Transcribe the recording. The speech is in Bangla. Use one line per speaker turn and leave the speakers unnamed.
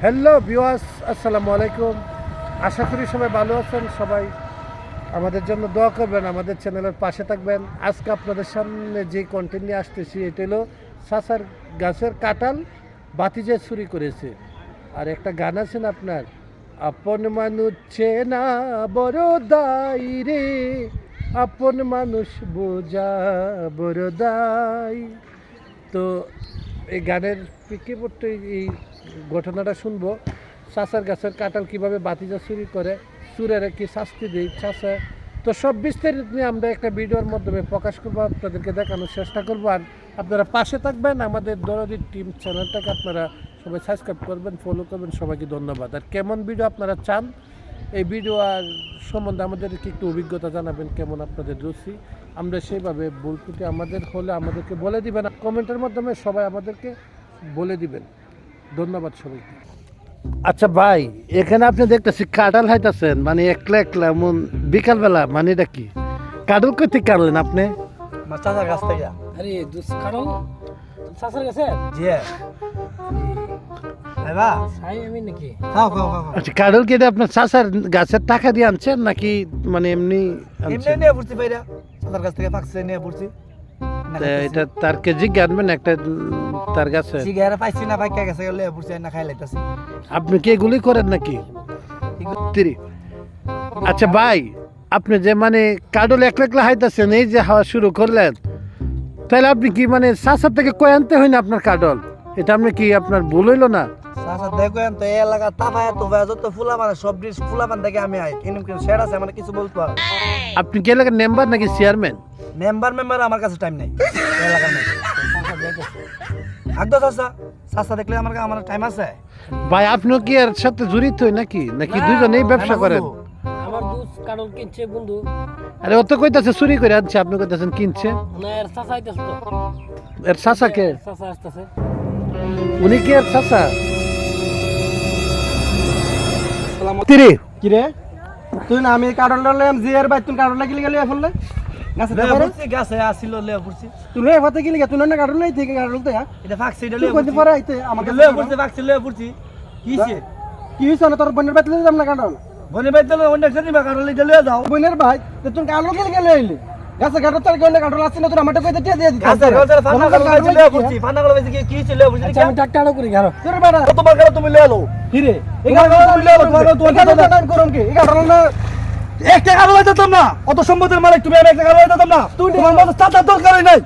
হ্যালো ভিউয়ার্স, আসসালামু আলাইকুম। আশা করি সবাই ভালো আছেন। সবাই আমাদের জন্য দোয়া করবেন, আমাদের চ্যানেলের পাশে থাকবেন। আজকে আপনাদের সামনে যে কন্টেন্ট নিয়ে আসতেছি এটা হলো চাচার গাছের কাঁঠাল বাতি যে চুরি করেছে। আর একটা গান আছেন আপনার, আপন মানুষ চেনা বড় দায় রে, আপন মানুষ বোঝা বড় দায়। তো এই গানের প্রেক্ষাপটে এই ঘটনাটা শুনবো, চাচার গাছের কাঁঠাল কীভাবে বাতিজা চুরি করে, চুরের কি শাস্তি দেয় চাচা। তো সব বিস্তারিত নিয়ে আমরা একটা ভিডিওর মাধ্যমে প্রকাশ করবো, আপনাদেরকে দেখানোর চেষ্টা করবো। আর আপনারা পাশে থাকবেন, আমাদের দরদি টিম চ্যানেলটাকে আপনারা সবাই সাবস্ক্রাইব করবেন, ফলো করবেন। সবাইকে ধন্যবাদ। আর কেমন ভিডিও আপনারা চান এই ভিডিও আর সম্বন্ধে আমাদেরকে একটু অভিজ্ঞতা জানাবেন, কেমন আপনাদের রুচি। আমরা সেইভাবে ভুল ত্রুটি আমাদের হলে আমাদেরকে বলে দিবেন, কমেন্টের মাধ্যমে সবাই আমাদেরকে বলে দিবেন। ধন্যবাদ সবাইকে। আচ্ছা ভাই, এখানে আপনি দেখতেছি কাঁঠাল হাইতাছেন, মানে একলা একলা এমন বিকালবেলা, মানে এটা কি কাঁঠাল কই থেকে কাটলেন আপনি?
আমার চাচার গাছ থেকে।
আরে দুস কারণ চাচার কাছে
জি ভাইবা
সাই আমি নাকি
খাও খাও খাও
আচ্ছা, কাঁঠাল কি এটা আপনার চাচার গাছের টাকা দিয়ে আনছেন নাকি মানে এমনি
এমনি
আনছেন?
নিয়ে পড়ছি ভাইরা, চাচার গাছ থেকে পাকছে নিয়ে পড়ছি।
তা এটা তার কেজি গানবেন একটা তার গাছে?
সিগারে পাইছি না, পাইকা গেছে গেলে পড়ছি না, খাই লাইতাছি।
আপনি কি এগুলি করেন নাকি? তিরি। আচ্ছা ভাই, আপনি যে মানে কাঁঠাল একলা একলা হাইতাছেন, এই যে হাওয়া শুরু করলেন, তাহলে আপনি কি মানে চাচার থেকে কই আনতে হয় না আপনার কাঁঠাল? এটা আপনি কি আপনার ভুল হইলো না?
চাচা দেখেন তো এই এলাকা তাপায় তো ভাই, যত ফুলা মানে সব ডিশ ফুলা মান দেখে আমি আই কিনম কিন শেয়ার আছে, মানে কিছু বলতো আর।
আপনি কি এলাকার মেম্বার নাকি চেয়ারম্যান?
মেম্বার আমার কাছে টাইম নাই এই এলাকার নাই। একদম চাচা চাচা দেখলে আমার টাইম আছে।
ভাই আপনিও কি এর সাথে জড়িত হই নাকি নাকি দুজনেই ব্যবসা করেন?
আমার দুস কারণ কিনছে বন্ধু,
আরে ও তো কইতাছে চুরি করে আনছে, আপনি কইতাছেন কিনছে।
না এর চাচা আইতাছে তো,
এর চাচাকে?
চাচা আসতেছে।
উনি কি এর চাচা?
তিরি কি রে তুই না, আমি কার্টন লইলাম জিয়ার ভাই, তুই কার্টন লাগিলে গেলি ফেললে গাছে লয়ে পড়ছি, গাছে আসিল লয়ে পড়ছি। তুই লয়ে ফাতে গেলি তুই না কার্টন লই থেকে কার্টন তো এটা ফাকছে, এটা লয়ে পড়ছি পরে আইতে আমাকে লয়ে পড়ছে, ফাকছে লয়ে পড়ছি। কিছে কি হইছে না, তোর বোনের বাইতে লই যাম না কার্টন? বোনের বাইতে লই অন্য একটা দিবা, কার্টন লই লয়ে যাও। বোনের ভাই তুই কার্টন গেলে আইলি গাছে কার্টন তার কোন কার্টন আছে না, তোর আমারটা কইতে দিয়ে দিছিস। গাছে গাছে ফানা গেল লয়ে পড়ছি, ফানা গেল বাইতে কি হইছে লয়ে পড়ছি।
আমি টাকটাড়ো করি গারো
তোর বাড়া কতবার গেল তুমি লয়ে লও কি রে? এই কার্টন তুমি লয়ে লও, তোমার কার্টন নাম করুম কি? এই কার্টন না একটা কার্টন লইতাম না, অত সম্পদের মালিক তুমি, আমি একটা কার্টন লইতাম না। তোমার মত চাচার দরকারই নাই।